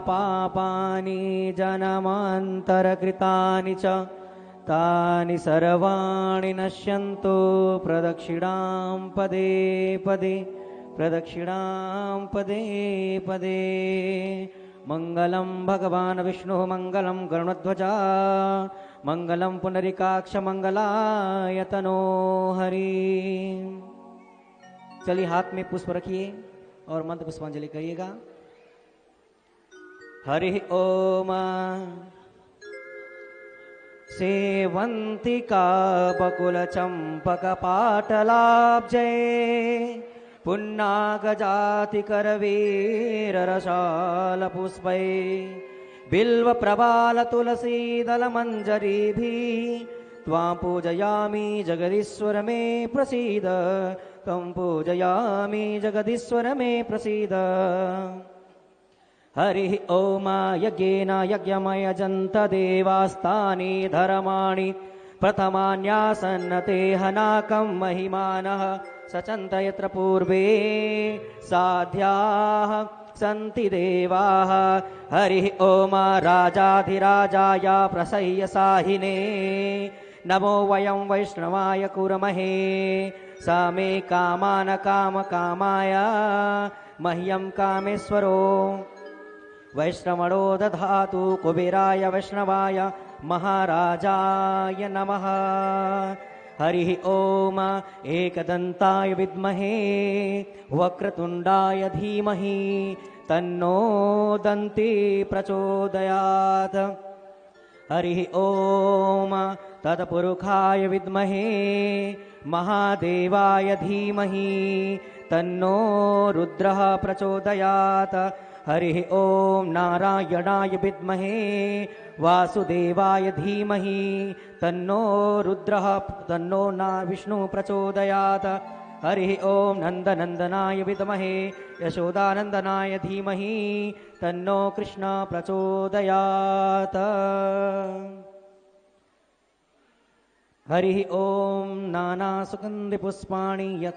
पापानि जन्मान्तरकृतानि च तानि सर्वाणि नश्यन्तु प्रदक्षिणां पदे पदे प्रदक्षिणां पदे पदे। मंगलं भगवान विष्णु मंगलं गरुड़ध्वजा मंगलं पुंडरीकाक्ष मंगलाय तनो हरि। चलिए हाथ में पुष्प रखिए और मंत्र पुष्पांजलि करिएगा। हरि ओम। सेवंतिका बकुल चंपक पाटलाब्जे पुन्नागजाति करवीर रसाल पुष्पै बिल्व प्रबाल तुलसी दल मंजरीभि त्वां पूजयामि जगदीश्वर मे प्रसीद त्वं पूजयामि जगदीश्वर मे प्रसीद। हरि ओम। यज्ञेन यज्ञमयजन्त देवास्तानि धर्माणि प्रथमान्यासन्नते हनाकं महिमानः सचन्त यत्र पूर्वे साध्याः सन्ति देवाः। हरि ओम। राजाधिराजाय प्रसह्य साहिने नमो वयं वैष्णवाय कुर्महे स मे कामान काम कामाय मह्यं कामेश्वरो वैष्णवणो दधातु कुबेराय वैष्णवाय महाराजाय नमः। हरि ओम। एकदन्ताय विद्महे वक्रतुण्डाय धीमहि तन्नो दन्ती प्रचोदयात्। हरि ओम। तत्पुरुषाय विद्महे महादेवाय धीमहि तन्नो रुद्रः प्रचोदयात्। हरि ओम। नारायणाय विद्महे वासुदेवाय धीमहि तन्नो रुद्रः तन्नो विष्णु प्रचोदयात्। हरि ओम। नंदनंदनाय विद्महे यशोदानंदनाय धीमहि तन्नो कृष्ण प्रचोदयात्। हरि ओम। नाना सुगंधि पुष्पाणि